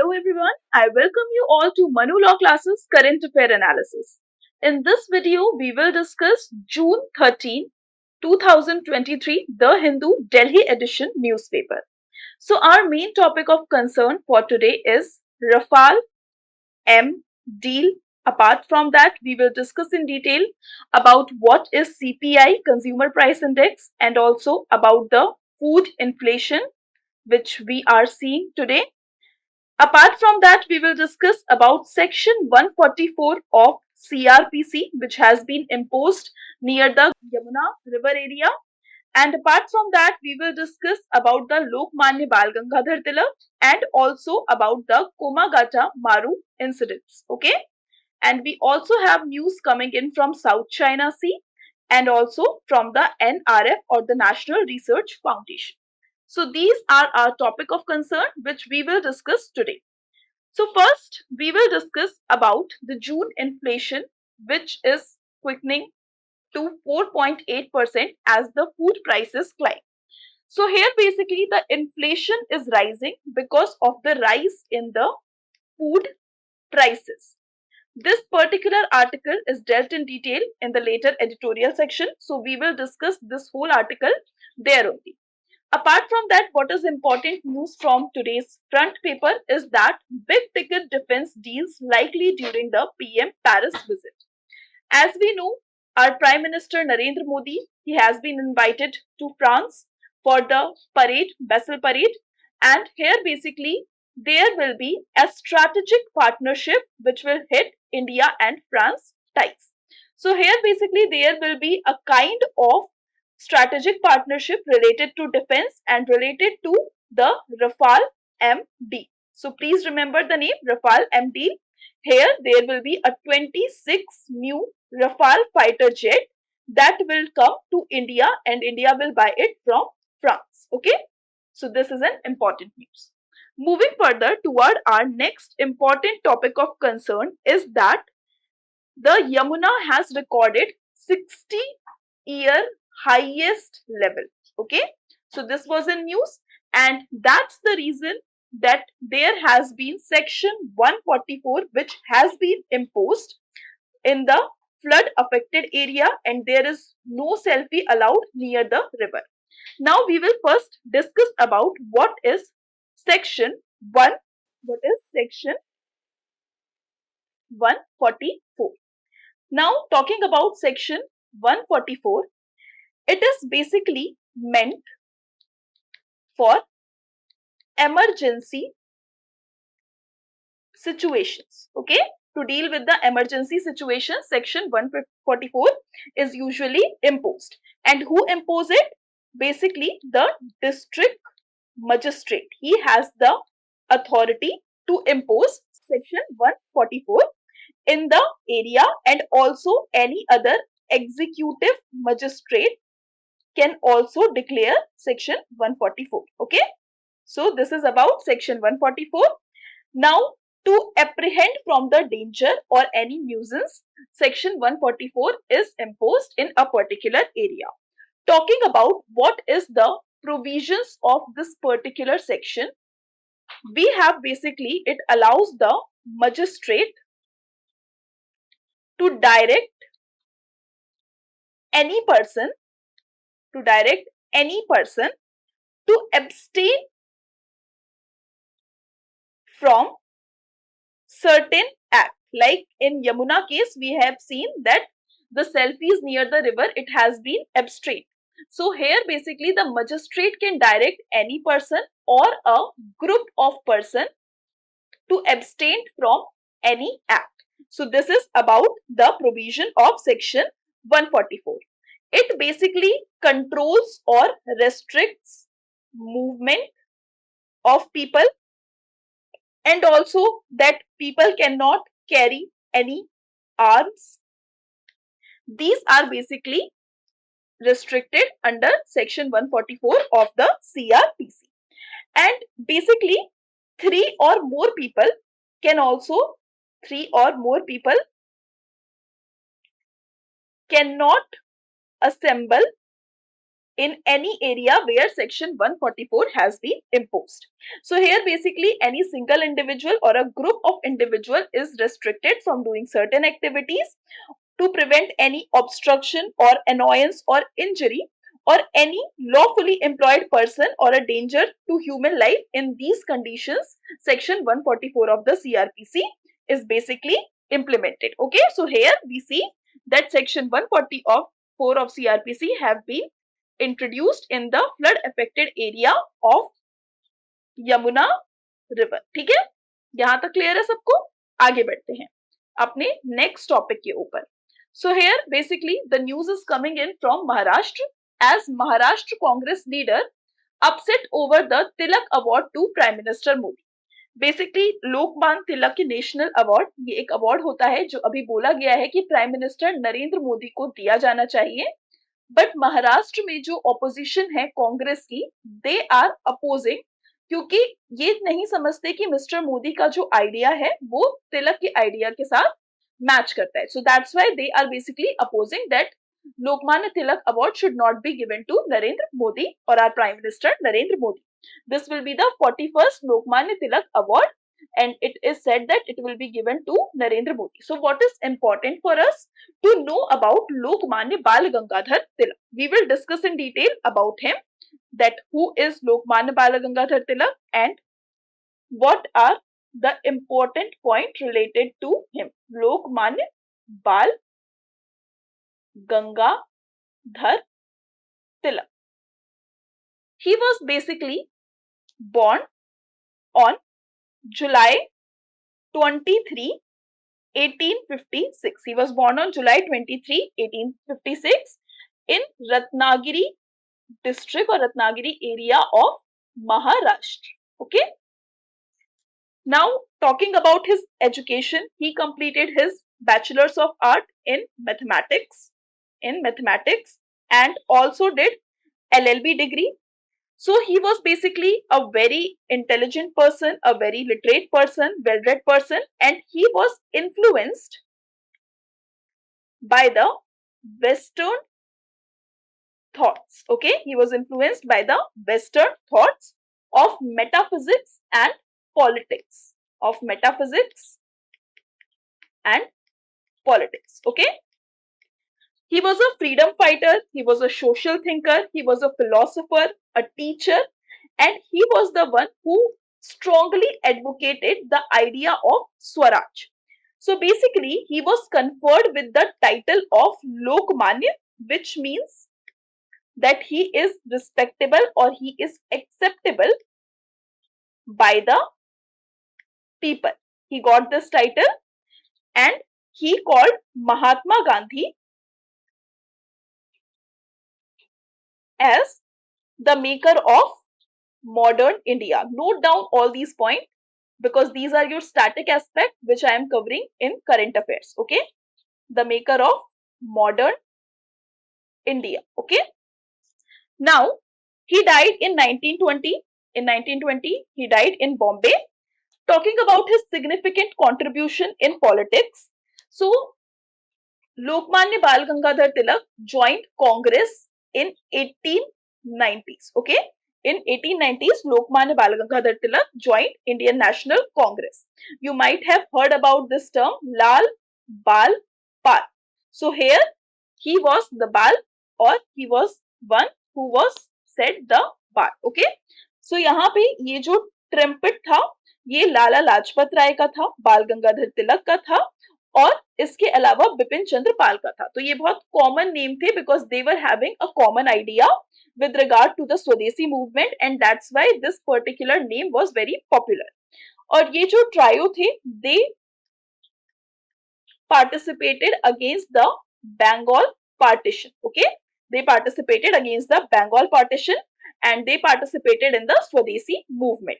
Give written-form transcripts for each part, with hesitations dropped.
Hello everyone, I welcome you all to Manu Law Classes Current Affair Analysis. In this video, we will discuss June 13, 2023, The Hindu Delhi edition newspaper. So our main topic of concern for today is Rafale M deal. Apart from that, we will discuss in detail about what is CPI, Consumer Price Index, and also about the food inflation which we are seeing today. Apart from that, we will discuss about section 144 of CRPC, which has been imposed near the Yamuna river area. And apart from that, we will discuss about the Lokmanya Bal Gangadhar Tilak and also about the Komagata Maru incidents. Okay. And we also have news coming in from South China Sea and also from the NRF or the National Research Foundation. So these are our topic of concern which we will discuss today. So first, we will discuss about the June inflation, which is quickening to 4.8% as the food prices climb. So here basically the inflation is rising because of the rise in the food prices. This particular article is dealt in detail in the later editorial section. So we will discuss this whole article there only. Apart from that, what is important news from today's front paper is that big ticket defense deals likely during the PM Paris visit. As we know, our Prime Minister Narendra Modi, he has been invited to France for the parade, Bessel parade, and here basically there will be a strategic partnership which will hit India and France ties. So here basically there will be a kind of strategic partnership related to defense and related to the Rafale MD. So please remember the name Rafale MD. Here there will be a 26 new Rafale fighter jet that will come to India and India will buy it from France. Okay. So this is an important news. Moving further toward our next important topic of concern is that the Yamuna has recorded 60-year highest level. Okay. So this was in news and that's the reason that there has been section 144 which has been imposed in the flood affected area and there is no selfie allowed near the river. Now we will first discuss about what is section 1. What is section 144? Now talking about section 144, it is basically meant for emergency situations. Okay, to deal with the emergency situation, section 144 is usually imposed. And who impose it? Basically the district magistrate. He has the authority to impose section 144 in the area, and also any other executive magistrate can also declare section 144. Okay, so this is about section 144. Now to apprehend from the danger or any nuisance, section 144 is imposed in a particular area. Talking about what is the provisions of this particular section, we have basically it allows the magistrate to direct any person to abstain from certain act. Like in Yamuna case, we have seen that the selfies near the river, it has been abstained. So here basically the magistrate can direct any person or a group of person to abstain from any act. So this is about the provision of section 144. It basically controls or restricts movement of people, and also that people cannot carry any arms. These are basically restricted under section 144 of the CRPC. And basically three or more people cannot assemble in any area where section 144 has been imposed. So here basically any single individual or a group of individual is restricted from doing certain activities to prevent any obstruction or annoyance or injury or any lawfully employed person or a danger to human life. In these conditions, section 144 of the CRPC is basically implemented. Okay, so here we see that section 144 of CRPC have been introduced in the flood affected area of Yamuna river. ठीक है, यहां तक clear है सबको. आगे बढ़ते हैं अपने नेक्स्ट टॉपिक के ऊपर. So here basically the news is coming in from Maharashtra as Maharashtra Congress leader upset over the Tilak Award to Prime Minister Modi. Basically Lokmanya Tilak के नेशनल अवार्ड, ये एक अवार्ड होता है जो अभी बोला गया है कि प्राइम मिनिस्टर नरेंद्र मोदी को दिया जाना चाहिए. बट महाराष्ट्र में जो ऑपोजिशन है कांग्रेस की, दे आर अपोजिंग, क्योंकि ये नहीं समझते कि मिस्टर मोदी का जो आइडिया है वो तिलक के आइडिया के साथ मैच करता है. So that's why they are basically opposing that Lokmanya Tilak Award should not be given to Narendra Modi or our Prime Minister Narendra Modi. This will be the 41st Lokmanya Tilak Award and it is said that it will be given to Narendra Modi. So what is important for us to know about Lokmanya Bal Gangadhar Tilak? We will discuss in detail about him, that who is Lokmanya Bal Gangadhar Tilak and what are the important point related to him. Lokmanya Bal Gangadhar Tilak. He was basically born on July 23, 1856. He was born on July 23, 1856 in Ratnagiri district or Ratnagiri area of Maharashtra. Okay. Now talking about his education, he completed his Bachelor's of Art in Mathematics and also did LLB degree. So he was basically a very intelligent person, a very literate person, well-read person, and he was influenced by the Western thoughts. Okay, he was influenced by the Western thoughts of metaphysics and politics. Okay. He was a freedom fighter, he was a social thinker, he was a philosopher, a teacher, and he was the one who strongly advocated the idea of Swaraj. So basically, he was conferred with the title of Lokmanya, which means that he is respectable or he is acceptable by the people. He got this title and he called Mahatma Gandhi as the maker of modern India. Note down all these points because these are your static aspects which I am covering in current affairs. Okay, the maker of modern India. Okay, now he died in 1920. In 1920, he died in Bombay. Talking about his significant contribution in politics, so Lokmanya Bal Gangadhar Tilak joined Congress in 1890s. Okay, in 1890s, Lokmanya Bal Gangadhar Tilak joined Indian National Congress. You might have heard about this term Lal Bal Pal. So here he was the Bal or he was one who was said the Bal. Okay, so यहाँ पे ये जो trumpet था ये लाला लाजपत राय का था, बाल गंगाधर तिलक का था और इसके अलावा बिपिन चंद्र पाल का था. तो ये बहुत कॉमन नेम थे because they were having a common idea with regard to the Swadesi movement and that's why this particular name was very popular. और ये जो ट्रायो थे they participated against the Bengal partition. Okay, they participated against the Bengal partition and they participated in the Swadesi movement.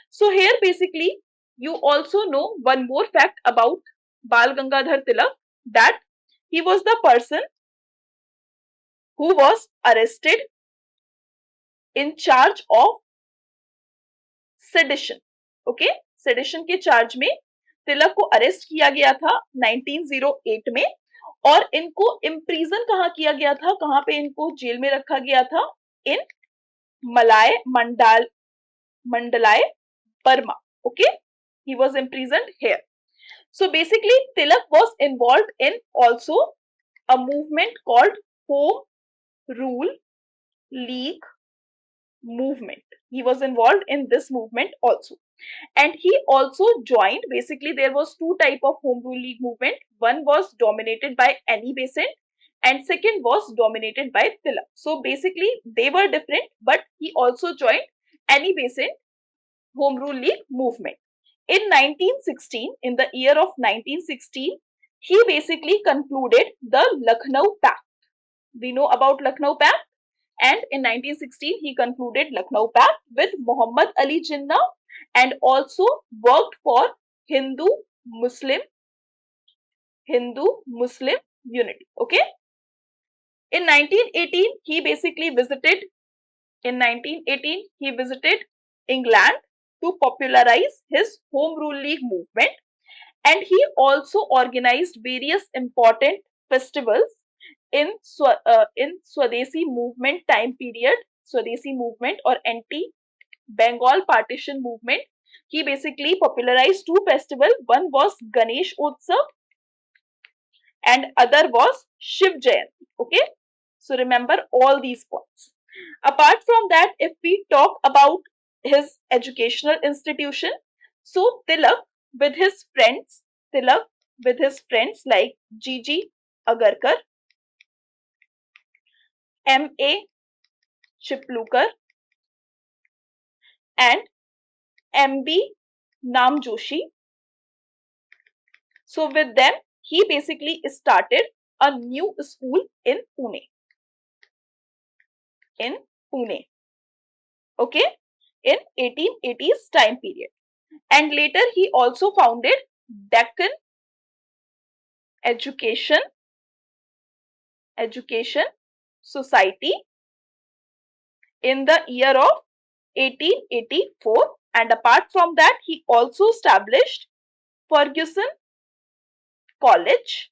So here basically you also know one more fact about Bal Gangadhar Tilak, that he was the person who was arrested in charge of sedition. Okay, sedition के charge में तिलक को arrest किया गया था 1908 में और इनको impression कहाँ किया गया था, कहाँ पे इनको जेल में रखा गया था? इन मलाय मंडलाय Burma. Okay, he was imprisoned here. So basically, Tilak was involved in also a movement called Home Rule League movement. He was involved in this movement also, and he also joined. Basically, there was two type of Home Rule League movement. One was dominated by Annie Besant, and second was dominated by Tilak. So basically, they were different, but he also joined Annie Besant Home Rule League movement. In 1916, in the year of 1916, he basically concluded the Lucknow Pact. We know about Lucknow Pact, and in 1916 he concluded Lucknow Pact with Muhammad Ali Jinnah and also worked for Hindu-Muslim unity. Okay. In 1918 he basically visited. In 1918 he visited England to popularize his Home Rule League movement, and he also organized various important festivals in Swadesi movement time period, Swadesi movement or anti-Bengal partition movement. He basically popularized two festivals. One was Ganesh Utsav and other was Shiv Jayanti. Okay, so remember all these points. Apart from that, if we talk about his educational institution, so Tilak with his friends, like G.G. Agarkar, M.A. Chiplukar and M.B. Namjoshi. So with them, he basically started a new school in Pune. Okay, in 1880s time period. And later he also founded Deccan Education Society in the year of 1884, and apart from that he also established Fergusson College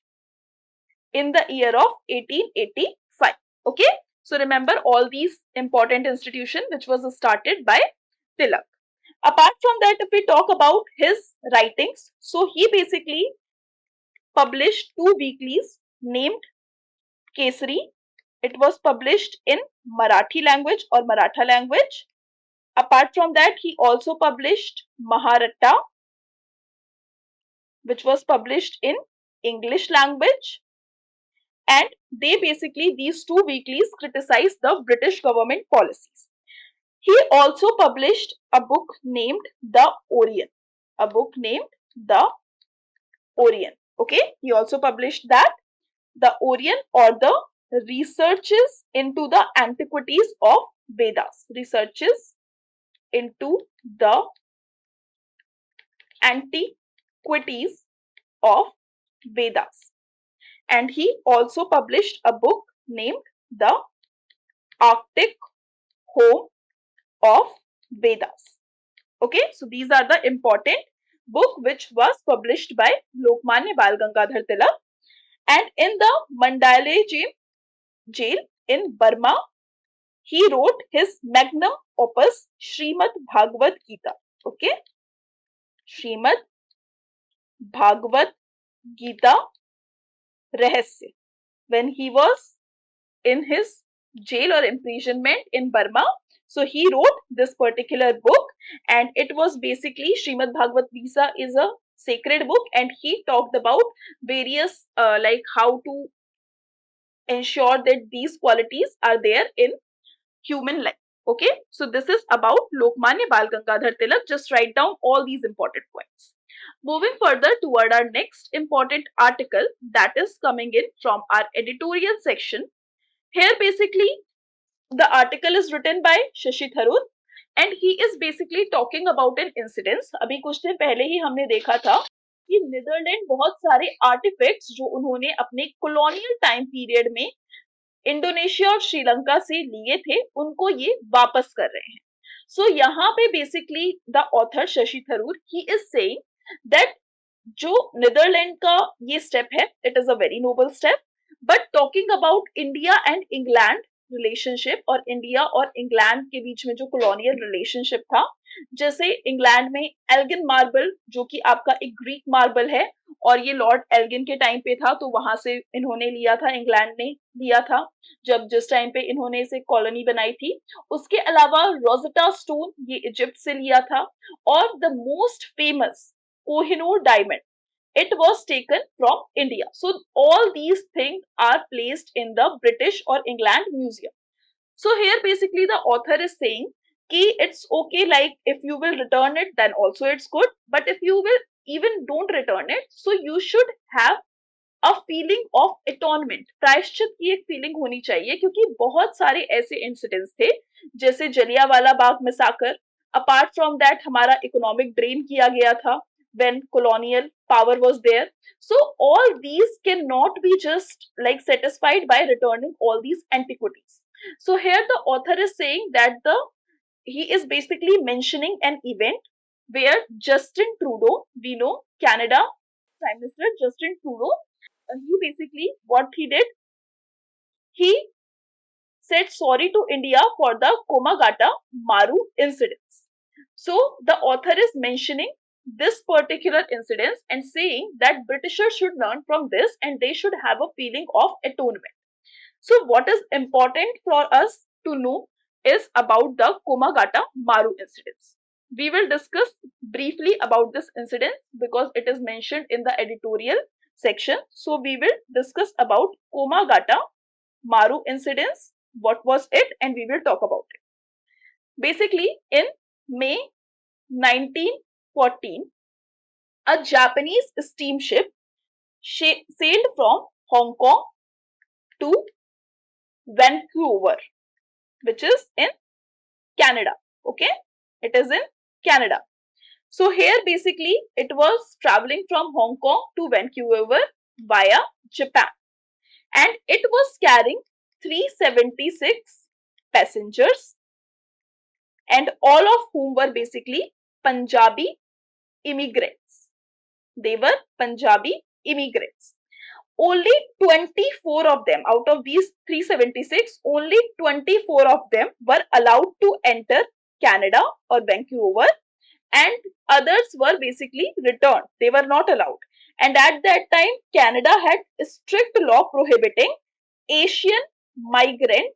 in the year of 1885. Okay, so remember all these important institutions which was started by Tilak. Apart from that, if we talk about his writings, so he basically published two weeklies named Kesari. It was published in Marathi language or Maratha language. Apart from that, he also published Maharatta, which was published in English language. And they basically, these two weeklies criticized the British government policies. He also published a book named The Orient. Okay, he also published that, The Orient, or the Researches into the Antiquities of Vedas. Researches into the Antiquities of Vedas. And he also published a book named The Arctic Home of Vedas. Okay, so these are the important book which was published by Lokmanya Bal Gangadhar Tilak. And in the Mandalay jail in Burma, he wrote his magnum opus Srimad Bhagavad Gita. Okay, Srimad Bhagavad Gita Rahasya. When he was in his jail or imprisonment in Burma, so he wrote this particular book, and it was basically Srimad Bhagavad Gita is a sacred book, and he talked about various like how to ensure that these qualities are there in human life. Okay, so this is about Lokmanya Bal Gangadhar Tilak. Just write down all these important points. Moving further toward our next important article that is coming in from our editorial section. Here basically the article is written by Shashi Tharoor and he is basically talking about an incident. अभी कुछ दिन पहले ही हमने देखा था कि Netherlands बहुत सारे आर्टिफैक्ट्स जो उन्होंने अपने कॉलोनियल टाइम पीरियड में इंडोनेशिया और श्रीलंका से लिए थे उनको ये वापस कर रहे हैं. So यहाँ पे basically the author Shashi Tharoor he is saying that जो नीदरलैंड का ये स्टेप है, it is a very noble step, but talking about India and England relationship और इंडिया और इंग्लैंड के बीच में जो कॉलोनियल रिलेशनशिप था, जैसे इंग्लैंड में एल्गिन मार्बल जो कि आपका एक ग्रीक मार्बल है और ये लॉर्ड एल्गिन के टाइम पे था, तो वहां से इन्होंने लिया था, इंग्लैंड ने लिया था जब जिस टाइम पे इन्होंने इसे कॉलोनी बनाई थी। उसके अलावा रोजेटा स्टोन ये इजिप्ट से लिया था, और the most famous Kohinoor diamond, it was taken from India. So all these things are placed in the British or England Museum. So here basically the author is saying ki it's okay, like if you will return it then also it's good, but if you will even don't return it, so you should have a feeling of atonement, प्रायश्चित की एक feeling होनी चाहिए, क्योंकि बहुत सारे ऐसे incidents थे जैसे Jallianwala Bagh मैसाकर। Apart from that हमारा इकोनॉमिक ड्रेन किया गया था when colonial power was there. So all these cannot be just like satisfied by returning all these antiquities. So here the author is saying that he is basically mentioning an event where Justin Trudeau, we know Canada Prime Minister Justin Trudeau, he basically what he did, he said sorry to India for the Komagata Maru incidents. So the author is mentioning this particular incident and saying that Britishers should learn from this and they should have a feeling of atonement. So what is important for us to know is about the Komagata Maru incidents. We will discuss briefly about this incident because it is mentioned in the editorial section. So we will discuss about Komagata Maru incidents, what was it, and we will talk about it. Basically, in May 1914, a Japanese steamship sailed from Hong Kong to Vancouver, which is in Canada. Okay, it is in Canada. So here basically it was traveling from Hong Kong to Vancouver via Japan, and it was carrying 376 passengers, and all of whom were basically Punjabi immigrants. They were Punjabi immigrants. Only 24 of them out of these 376, only 24 of them were allowed to enter Canada or Vancouver, and others were basically returned. They were not allowed. And at that time, Canada had a strict law prohibiting Asian migrant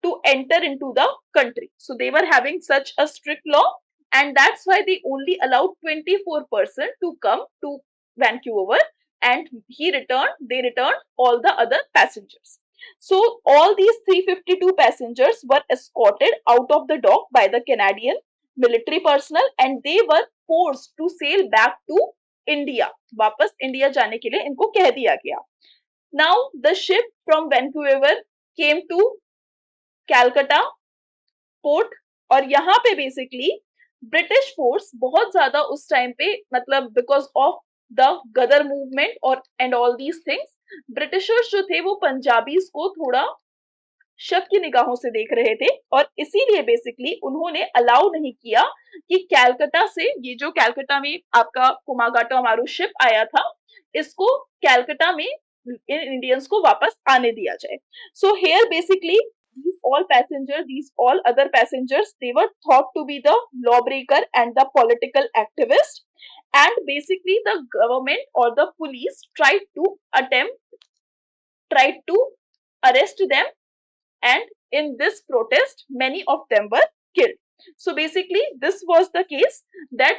to enter into the country. So they were having such a strict law, and that's why they only allowed 24% to come to Vancouver, and they returned all the other passengers. So all these 352 passengers were escorted out of the dock by the Canadian military personnel, and they were forced to sail back to India. वापस India जाने के लिए इनको कह दिया गया. Now the ship from Vancouver came to Calcutta port, और यहाँ पे बेसिकली ब्रिटिश फोर्स बहुत ज्यादा उस टाइम पे, मतलब because of the Ghadar movement और and all these things, Britishers जो थे वो पंजाबीज को थोड़ा शक की निगाहों से देख रहे थे, और इसीलिए बेसिकली उन्होंने अलाउ नहीं किया कि कैलकटा से, ये जो कैलकटा में आपका कोमागाटा मारू शिप आया था, इसको कैलकटा में इन इंडियंस को वापस आने दिया जाए. So here basically these all other passengers, they were thought to be the lawbreaker and the political activist, and basically the government or the police tried to arrest them, and in this protest many of them were killed. So basically this was the case that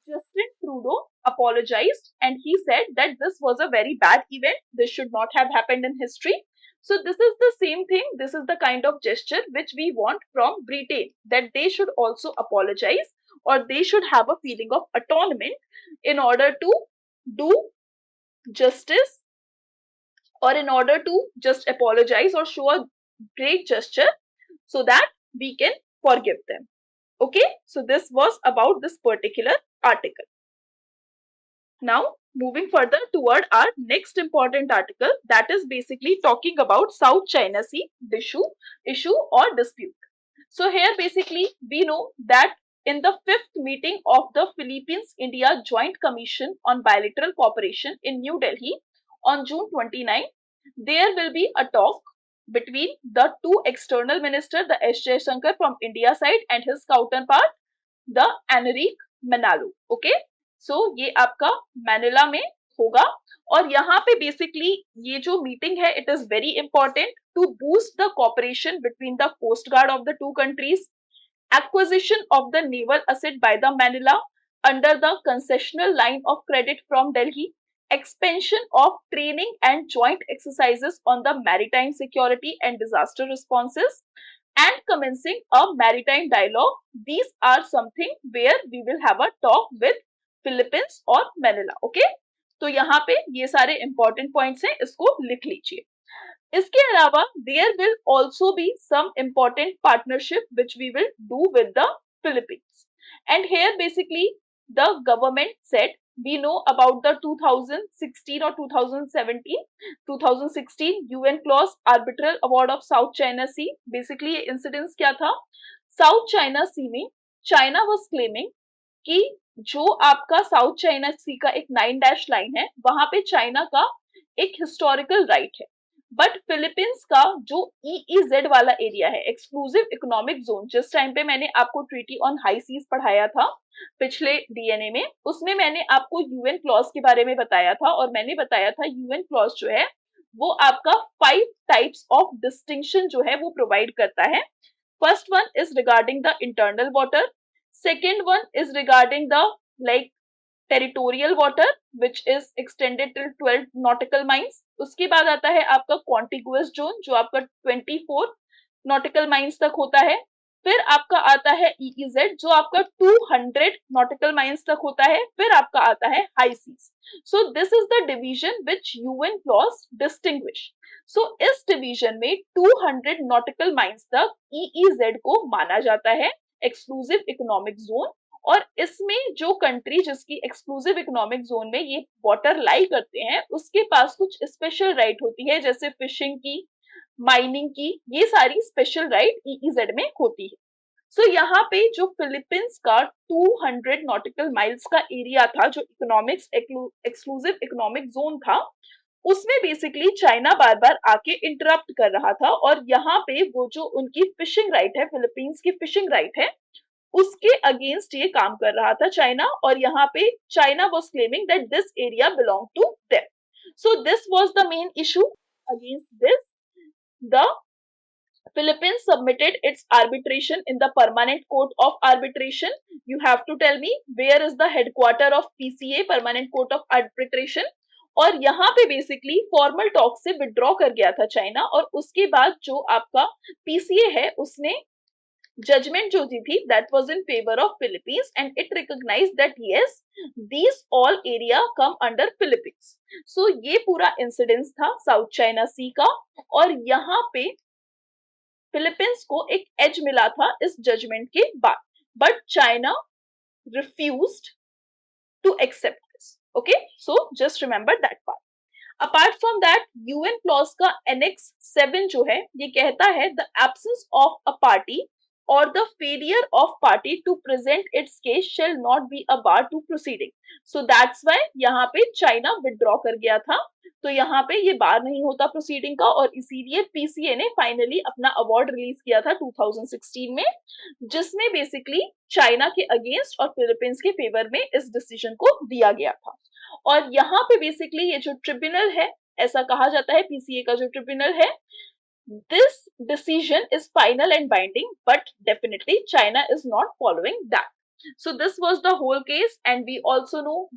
Justin Trudeau apologized and he said that this was a very bad event, this should not have happened in history. So this is the same thing, this is the kind of gesture which we want from Britain, that they should also apologize or they should have a feeling of atonement in order to do justice, or in order to just apologize or show a great gesture so that we can forgive them. Okay, so this was about this particular article. Now moving further toward our next important article, that is basically talking about South China Sea issue or dispute. So here basically we know that in the fifth meeting of the Philippines-India Joint Commission on Bilateral Cooperation in New Delhi on June 29, there will be a talk between the two external ministers, the S. Jaishankar from India side and his counterpart, the Enrique Manalo. Okay, so ये आपका मैनिला में होगा और यहाँ पे basically ये जो meeting है it is very important to boost the cooperation between the coast guard of the two countries, acquisition of the naval asset by the Manila under the concessional line of credit from Delhi, expansion of training and joint exercises on the maritime security and disaster responses, and commencing a maritime dialogue. These are something where we will have a talk with Philippines or Manila. Okay? तो यहाँ पे ये सारे important points हैं, इसको लिख लीजिए. इसके अलावा there will also be some important partnership which we will do with the Philippines. And here basically the government said we know about the 2016 or 2016 UN clause arbitral award of South China Sea. Basically ये incidents क्या था? South China Sea में China was claiming कि जो आपका south China सी का एक 9 dash line है वहां पे चाइना का एक हिस्टोरिकल राइट है, बट फिलीपींस का जो EEZ वाला एरिया है, एक्सक्लूसिव इकोनॉमिक जोन, जिस टाइम पे मैंने आपको ट्रीटी ऑन हाई सीज पढ़ाया था पिछले डीएनए में, उसमें मैंने आपको यूएन क्लॉज के बारे में बताया था और मैंने बताया था यूएन क्लॉज जो है वो आपका 5 टाइप्स ऑफ डिस्टिंक्शन जो है वो प्रोवाइड करता है. First one is regarding the internal water, second one is regarding the like territorial water which is extended till 12 nautical miles. उसके बाद आता है आपका contiguous zone जो आपका 24 nautical miles तक होता है. फिर आपका आता है EEZ जो आपका 200 nautical miles तक होता है. फिर आपका आता है high seas. So this is the division which UN clause distinguish. So इस division में 200 nautical miles तक EEZ को माना जाता है एक्सक्लूसिव इकोनॉमिक जोन, और इसमें जो कंट्री जिसकी एक्सक्लूसिव इकोनॉमिक जोन में ये वाटर लाई करते हैं उसके पास कुछ स्पेशल राइट होती है, जैसे फिशिंग की, माइनिंग की, ये सारी स्पेशल राइट EEZ में होती है. सो यहाँ पे जो फिलीपींस का 200 नॉटिकल माइल्स का एरिया था जो इकोनॉमिक्स एक्सक्लूसिव इकोनॉमिक जोन था, उसमें बेसिकली चाइना बार बार आके इंटरप्ट कर रहा था और यहाँ पे वो जो उनकी फिशिंग राइट है, फिलीपींस की फिशिंग राइट है, उसके अगेंस्ट ये काम कर रहा था चाइना, और यहाँ पे China was claiming that this area belong to them. So this was the main issue. Against this the Philippines submitted its arbitration in the Permanent Court of Arbitration. You have to tell me where is the headquarter of PCA, Permanent Court of Arbitration. और यहाँ पे basically formal talk से withdraw कर गया था China, और उसके बाद जो आपका PCA है उसने जजमेंट जो दी थी that was in favour of Philippines and it recognise that yes these all area come under Philippines. So ये पूरा इंसिडेंस था साउथ चाइना सी का, और यहाँ पे फिलीपींस को एक एज मिला था इस जजमेंट के बाद, but China refused to accept this. Okay, so just remember that part. Apart from that UN clause का एनेक्स 7 जो है ये कहता है the absence of a party or the failure of party to present its case shall not be a bar to proceeding. So that's why यहाँ पे China withdraw कर गया था, तो यहाँ पे ये बार नहीं होता प्रोसीडिंग का, और इसीलिए पीसीए ने फाइनली अपना अवार्ड रिलीज किया था 2016 में, जिसमें बेसिकली चाइना के अगेंस्ट और फिलीपींस के फेवर में इस डिसीजन को दिया गया था. और यहाँ पे बेसिकली ये जो ट्रिब्यूनल है, ऐसा कहा जाता है पीसीए का जो ट्रिब्यूनल है, this decision is final and binding, but definitely China is not following that. So this was the whole case, and we also know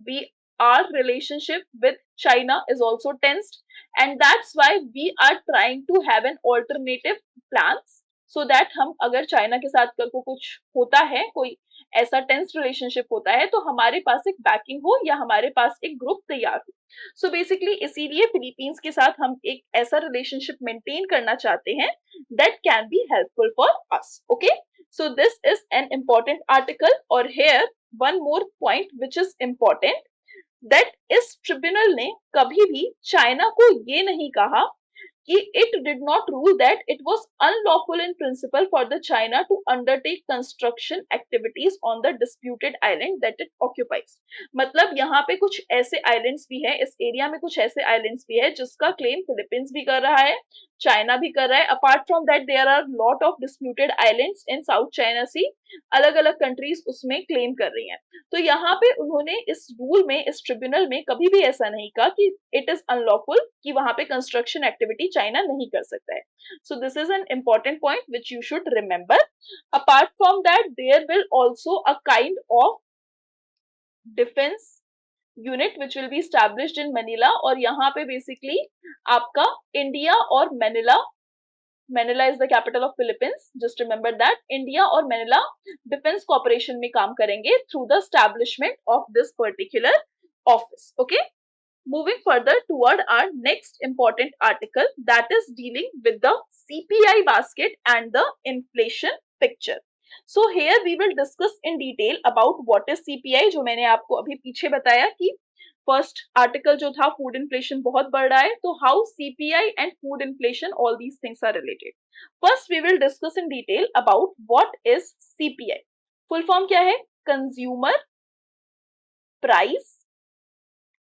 our relationship with China is also tensed, and that's why we are trying to have an alternative plans so that हम अगर China के साथ कल को कुछ होता है, कोई ऐसा टेंस रिलेशनशिप होता है, तो हमारे पास एक बैकिंग हो या हमारे पास एक ग्रुप तैयार हो. सो बेसिकली इसीलिए फिलीपींस के साथ हम एक ऐसा रिलेशनशिप मेंटेन करना चाहते हैं that can be helpful for us. Okay, so this is an important article. और here one more point which is important, that इस ट्रिब्यूनल ने कभी भी चाइना को ये नहीं कहा कि it did not rule that it was unlawful in principle for the China to undertake construction activities on the disputed island that it occupies. मतलब यहाँ पे कुछ ऐसे आइलैंड्स भी हैं, इस एरिया में कुछ ऐसे आइलैंड्स भी है जिसका क्लेम फिलीपींस भी कर रहा है, चाइना भी कर रहा है. Apart from that there are lot of disputed islands in South China Sea, अलग अलग कंट्रीज उसमें क्लेम कर रही हैं. तो यहाँ पे उन्होंने इस रूल में, इस ट्रिब्यूनल में कभी भी ऐसा नहीं कहा कि इट इज अनलॉफुल, कि वहां पे कंस्ट्रक्शन एक्टिविटी चाइना नहीं कर सकता है. So this is an important point which you should remember. Apart from that there will also a kind of defence unit which will be established in Manila. और यहाँ पे बेसिकली आपका India और Manila is the capital of Philippines. Just remember that India और Manila defence corporation में काम करेंगे through the establishment of this particular office. Okay, moving further toward our next important article, that is dealing with the CPI basket and the inflation picture. So here we will discuss in detail about what is CPI, जो मैंने आपको अभी पीछे बताया कि first article जो था food inflation बहुत बढ़ रहा है, तो how CPI and food inflation all these things are related. First we will discuss in detail about what is CPI. Full form क्या है? Consumer price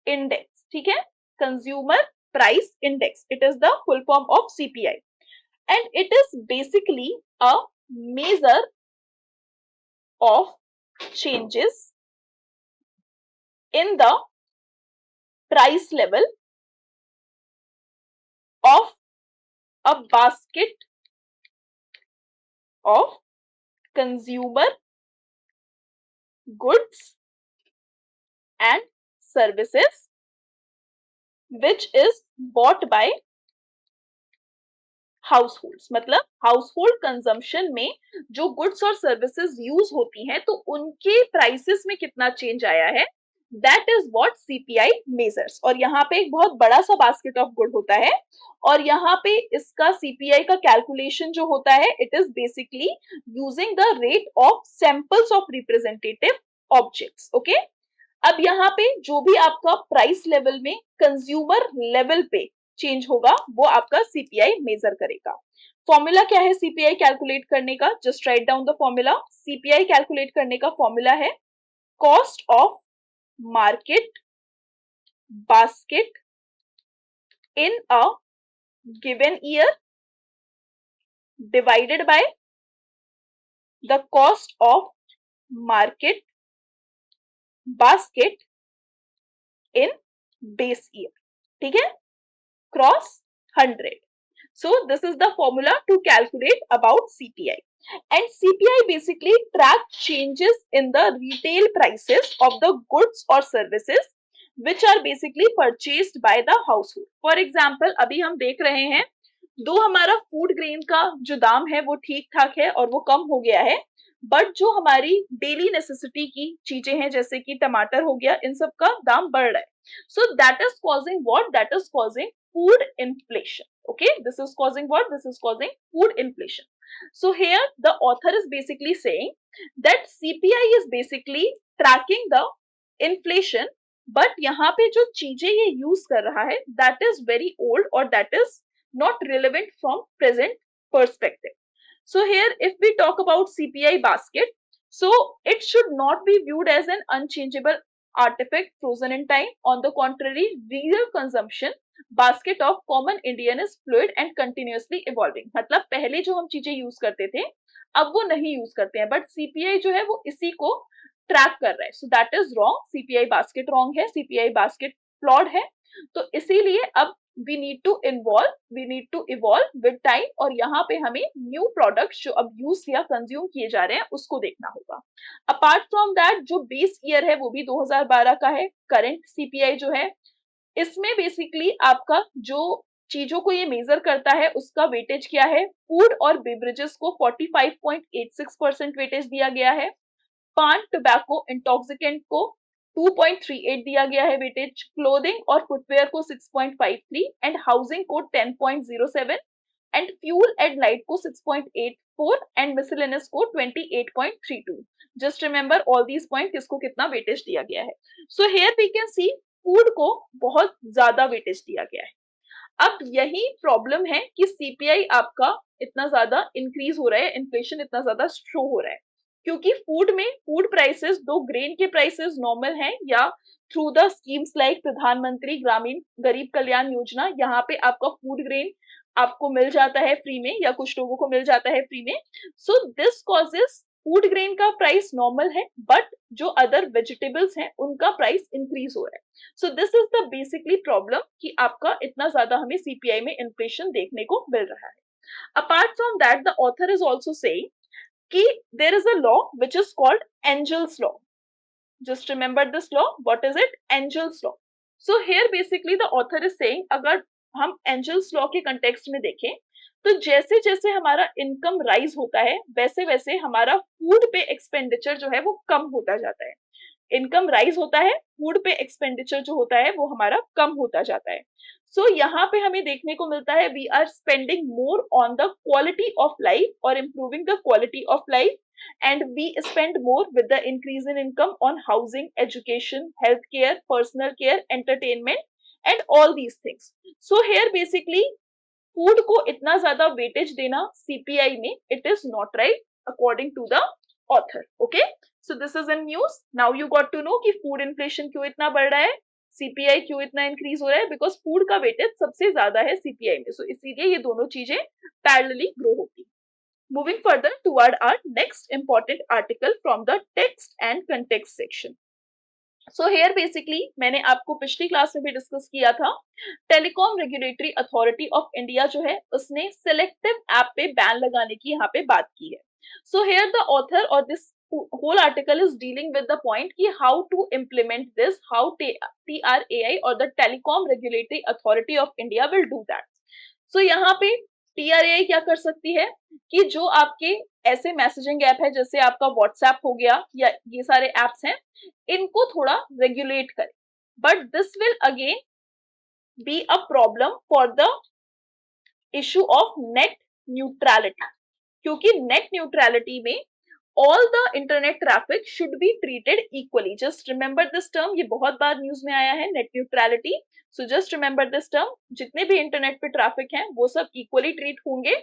index. ठीक है, consumer price index, it is the full form of CPI and it is basically a measure of changes in the price level of a basket of consumer goods and services which is bought by households. मतलब household consumption में जो goods और services use होती हैं तो उनके prices में कितना चेंज आया है, that is what CPI measures. और यहाँ पे एक बहुत बड़ा सा बास्केट ऑफ गुड होता है और यहाँ पे इसका सीपीआई का कैलकुलेशन जो होता है it is basically using the rate of samples of representative objects. Okay, अब यहाँ पे जो भी आपका प्राइस लेवल में कंज्यूमर लेवल पे चेंज होगा वो आपका सीपीआई मेजर करेगा. फॉर्मूला क्या है सीपीआई कैलकुलेट करने का? Just write down the formula. CPI calculate करने का फॉर्मूला है cost of market basket in a given year divided by the cost of market basket in base year. ठीक है, cross 100. So this is the formula to calculate about CPI. And CPI basically tracks changes in the retail prices of the goods or services which are basically purchased by the household. For example, अभी हम देख रहे हैं दो हमारा food grain का जो दाम है वो ठीक ठाक है और वो कम हो गया है, बट जो हमारी डेली नेसेसिटी की चीजें हैं जैसे कि टमाटर हो गया, इन सब का दाम बढ़ रहा है. So that is causing what? That is causing food inflation. Okay, this is causing what? This is causing food inflation. So here the author is basically saying that CPI is basically tracking the inflation, but यहाँ पे जो चीजें ये use कर रहा है that is very old or that is not relevant from present perspective. So here if we talk about CPI basket, so it should not be viewed as an unchangeable artifact frozen in time. On the contrary, real consumption basket of common Indian is fluid and continuously evolving. मतलब पहले जो हम चीजें use करते थे अब वो नहीं यूज करते हैं, बट सीपीआई जो है वो इसी को ट्रैक कर रहा है. So that is wrong. CPI basket wrong है, सीपीआई बास्केट फ्लॉड है. तो इसीलिए अब we need to evolve with time और यहाँ पे हमें न्यू प्रोडक्ट्स जो अब यूज या कंज्यूम किए जा रहे हैं उसको देखना होगा. अपार्ट फ्रॉम दैट जो बेस ईयर है वो भी 2012 का है. करंट सीपीआई जो है इसमें बेसिकली आपका जो चीजों को ये मेजर करता है उसका वेटेज क्या है? फूड और बेवरेजेस को 45.86% वेटेज दिया गया है. पान, टोबैको, इंटॉक्सिकेंट को 2.38 दिया गया है वेटेज. क्लोथिंग और फुटवेयर को 6.53 एंड हाउसिंग को 10.07 एंड फ्यूल एंड लाइट को 6.84 एंड मिसलेनियस को 28.32. Just remember all these point किसको कितना वेटेज दिया गया है. So here we can see food को बहुत ज्यादा वेटेज दिया गया है. अब यही प्रॉब्लम है कि सीपीआई आपका इतना ज्यादा इंक्रीज हो रहा है, इन्फ्लेशन इतना ज्यादा शो हो रहा है, क्योंकि फूड प्राइसेस, दो ग्रेन के प्राइसेस नॉर्मल हैं, या थ्रू द स्कीम्स लाइक प्रधानमंत्री ग्रामीण गरीब कल्याण योजना, यहाँ पे आपका फूड ग्रेन आपको मिल जाता है फ्री में, या कुछ लोगों को मिल जाता है फ्री में. So this causes food grain का प्राइस नॉर्मल है, बट जो अदर वेजिटेबल्स हैं उनका प्राइस इंक्रीज हो रहा है. So this is the basically problem कि आपका इतना ज्यादा हमें सीपीआई में इन्फ्लेशन देखने को मिल रहा है. Apart from that, the author is also saying कि there is a law which is called Engel's law. Just remember this law. What is it? Angel's law. So here basically the author is saying, अगर हम Angel's law के context में देखें, तो जैसे जैसे हमारा इनकम राइज होता है, वैसे वैसे हमारा फूड पे एक्सपेंडिचर जो है वो कम होता जाता है. इनकम राइज होता है, फूड पे एक्सपेंडिचर जो होता है वो हमारा कम होता जाता है. सो यहाँ पे हमें देखने को मिलता है we are spending more on the quality of life और improving the quality of life, and we spend more with the increase in income on housing, education, healthcare, personal care, entertainment, and all these things. So here basically food को इतना ज्यादा weightage देना CPI में it is not right according to the author. Okay, so this is in news. Now you got to know कि food inflation क्यों इतना बढ़ रहा है, CPI क्यों इतना increase हो रहा है, because food का weightage सबसे ज्यादा है CPI में. So इसीलिए ये दोनों चीजें parallelly grow होती है. Moving further toward our next important article from the text and context section. So here basically मैंने आपको पिछली क्लास में भी डिस्कस किया था, telecom regulatory authority of India जो है उसने सिलेक्टिव ऐप पे बैन लगाने की यहाँ पे बात की है. So here the author or this whole article is dealing with the point कि how to implement this, how TRAI or the Telecom Regulatory Authority of India will do that. So यहाँ पे TRAI क्या कर सकती है कि जो आपके ऐसे मैसेजिंग ऐप है जैसे आपका व्हाट्सएप हो गया या ये सारे एप्स हैं, इनको थोड़ा रेगुलेट करे, but this will again be a problem for the issue of net neutrality, क्योंकि नेट न्यूट्रलिटी में all the internet traffic should be treated equally. Just remember this term, ये बहुत बार न्यूज में आया है, net neutrality. So just remember this term, जितने भी internet पे ट्रैफिक हैं वो सब इक्वली ट्रीट होंगे,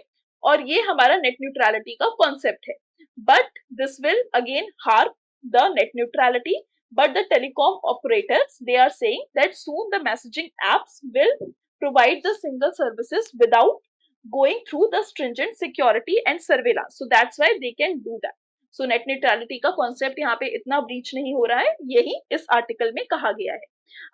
और ये हमारा नेट न्यूट्रलिटी का कॉन्सेप्ट है. But this will again harm the net neutrality, but the telecom operators, they are saying that soon the messaging apps will provide the single services without going through the stringent security and surveillance. So that's why they can do that. So net neutrality का concept यहाँ पे इतना breach नहीं हो रहा है, यही इस आर्टिकल में कहा गया है.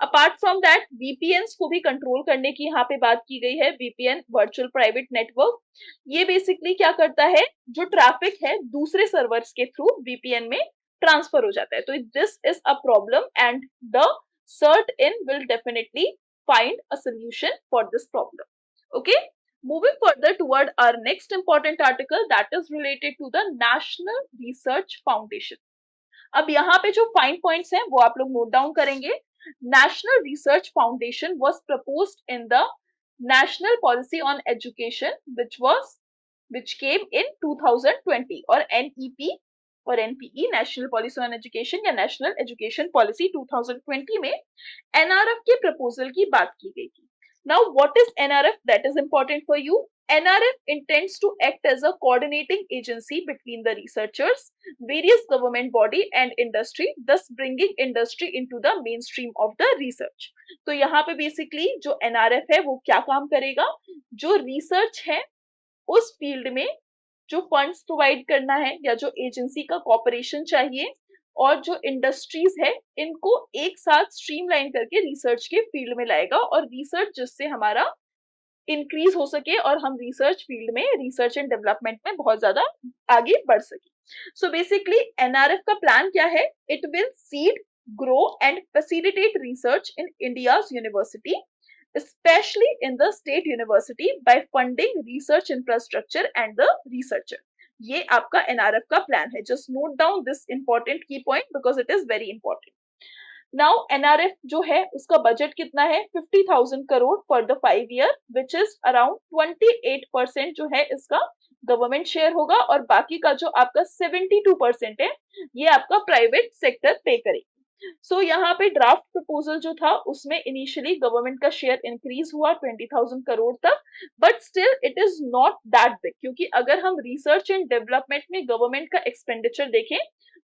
अपार्ट फ्रॉम दैट वीपीएन्स को भी कंट्रोल करने की यहाँ पे बात की गई है. वीपीएन वर्चुअल प्राइवेट नेटवर्क, ये बेसिकली क्या करता है, जो ट्रैफिक है दूसरे सर्वर्स के थ्रू वीपीएन में ट्रांसफर हो जाता है. तो this is a problem and the CERT-In will definitely find a solution for this problem. Okay, moving further toward our next important article that is related to the National Research Foundation. अब यहाँ पे जो fine points हैं वो आप लोग note down करेंगे. National Research Foundation was proposed in the National Policy on Education which came in 2020, और NEP और NPE National Policy on Education या National Education Policy 2020 में NRF के प्रपोजल की बात की गई थी. Now what is NRF? That is important for you. NRF intends to act as a coordinating agency between the researchers, various government body and industry, thus bringing industry into the mainstream of the research. तो यहाँ पे basically जो NRF है वो क्या काम करेगा, जो research है उस field में जो फंड्स प्रोवाइड करना है या जो एजेंसी का कॉपरेशन चाहिए, और जो इंडस्ट्रीज है इनको एक साथ स्ट्रीमलाइन करके रिसर्च के फील्ड में लाएगा, और रिसर्च जिससे हमारा इंक्रीज हो सके और हम रिसर्च फील्ड में, रिसर्च एंड डेवलपमेंट में बहुत ज्यादा आगे बढ़ सके. सो बेसिकली एनआरएफ का प्लान क्या है, it will seed, grow and facilitate research in India's university, especially in the state university, by funding research infrastructure and the researcher. ये आपका NRF का प्लान है. Just note down this important key point because it is very important. Now NRF जो है उसका budget कितना है, 50,000 crore for the 5 year, which is around 28% जो है इसका गवर्नमेंट शेयर होगा, और बाकी का जो आपका 72% है ये आपका प्राइवेट सेक्टर पे करेगी. सो यहाँ पे ड्राफ्ट प्रपोजल जो था उसमें इनिशियली गवर्नमेंट का शेयर इंक्रीज हुआ 20,000 करोड़ तक, but still it is not that big, क्योंकि अगर हम रिसर्च एंड डेवलपमेंट में गवर्नमेंट का एक्सपेंडिचर देखें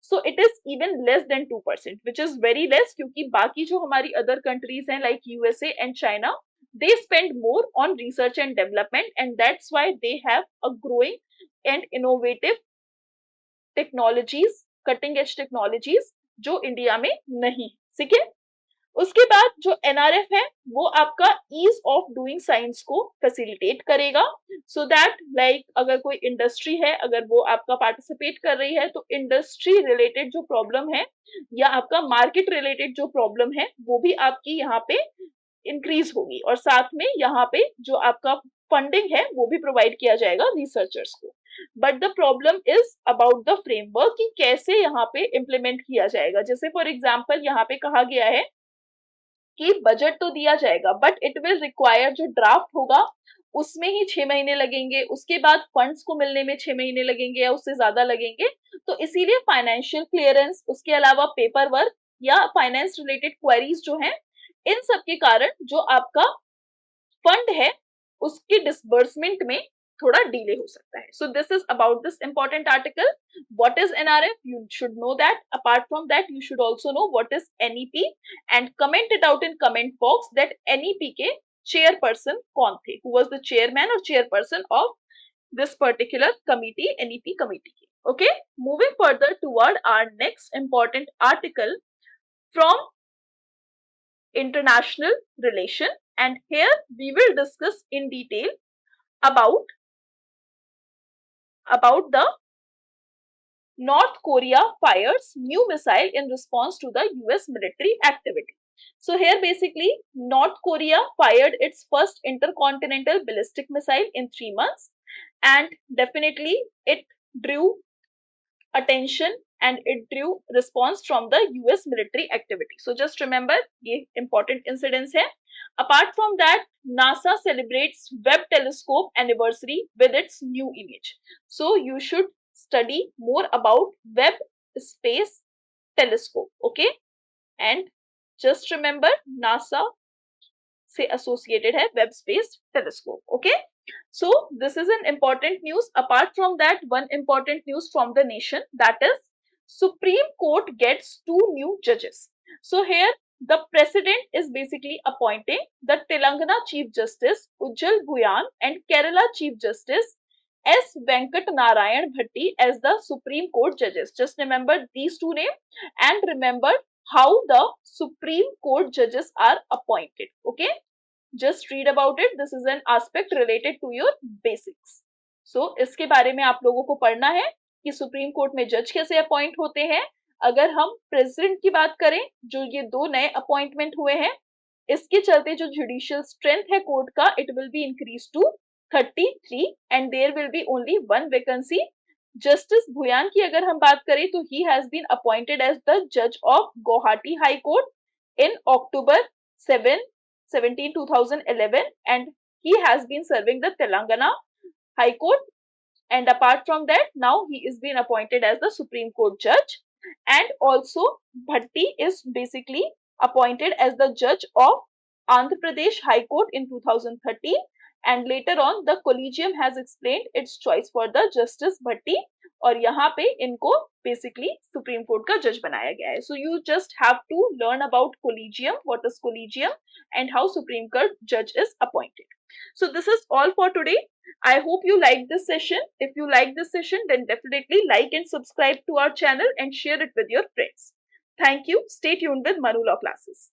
so it is even less than 2%, which is very less, क्योंकि बाकी जो हमारी अदर कंट्रीज हैं like USA and China, they spend more on research and development, and that's why they have a growing and innovative technologies, cutting edge technologies जो India में नहीं, ठीक है। उसके बाद जो एनआरएफ है वो आपका ईज ऑफ डूइंग साइंस को फैसिलिटेट करेगा, सो दैट लाइक अगर कोई इंडस्ट्री है अगर वो आपका पार्टिसिपेट कर रही है तो इंडस्ट्री रिलेटेड जो प्रॉब्लम है या आपका मार्केट रिलेटेड जो प्रॉब्लम है वो भी आपकी यहाँ पे इंक्रीज होगी, और साथ में यहाँ पे जो आपका फंडिंग है वो भी प्रोवाइड किया जाएगा रिसर्चर्स को। But the problem is about the framework कि कैसे यहाँ पे इम्प्लीमेंट किया जाएगा। जैसे फॉर एग्जाम्पल यहाँ पे कहा गया है कि बजट तो दिया जाएगा बट इट विल रिक्वायर, जो ड्राफ्ट होगा उसमें ही 6 महीने लगेंगे, उसके बाद फंड्स को मिलने में 6 महीने लगेंगे या उससे ज्यादा लगेंगे। तो इसीलिए फाइनेंशियल क्लियरेंस, उसके अलावा पेपर वर्क या फाइनेंस रिलेटेड क्वेरीज जो हैं, इन सब के कारण जो आपका फंड है उसके डिसबर्समेंट में थोड़ा डिले हो सकता है। So this is about this important article. What is NRF, you should know that. Apart from that you should also know what is NEP and comment it out in comment box that NEP के chairperson कौन थे, who was the chairman और chairperson of this particular committee, NEP committee. Okay, moving further toward our next important article from international relation, and here we will discuss in detail about the North Korea fires new missile in response to the US military activity. So here basically North Korea fired its first intercontinental ballistic missile in 3 months, and definitely it drew attention and it drew response from the US military activity. So just remember, ये important incidents है. Apart from that, NASA celebrates Webb telescope anniversary with its new image. So you should study more about Webb space telescope, okay? And just remember, NASA से associated है Webb space telescope, okay? So this is an important news. Apart from that, one important news from the nation, that is Supreme Court gets 2 new judges. So here the president is basically appointing the Telangana Chief Justice Ujjal Bhuyan and Kerala Chief Justice S. Venkat Narayan Bhatti as the Supreme Court judges. Just remember these two names and remember how the Supreme Court judges are appointed. Okay. Just read about it. This is an aspect related to your basics. So इसके बारे में आप लोगों को पढ़ना है कि supreme court में जज कैसे अपॉइंट होते हैं। अगर हम प्रेसिडेंट की बात करें, जो ये 2 नए अपॉइंटमेंट हुए हैं, इसके चलते जो जुडिशियल स्ट्रेंथ है कोर्ट का, it will be increase to 33 and there will be only 1 vacancy. Justice Bhuyan की अगर हम बात करें तो he has been appointed as the जज of Guwahati high court in October 17, 2011, and he has been serving the Telangana High Court, and apart from that now he is being appointed as the Supreme Court judge, and also Bhatti is basically appointed as the judge of Andhra Pradesh High Court in 2013, and later on the collegium has explained its choice for the Justice Bhatti, और यहाँ पे इनको basically supreme court का जज बनाया गया है. So you just have to learn about collegium, what is collegium and how Supreme Court judge is appointed. So this is all for today. I hope you like this session. If you like this session, then definitely like and subscribe to our channel and share it with your friends. Thank you. Stay tuned with Manu Law Classes.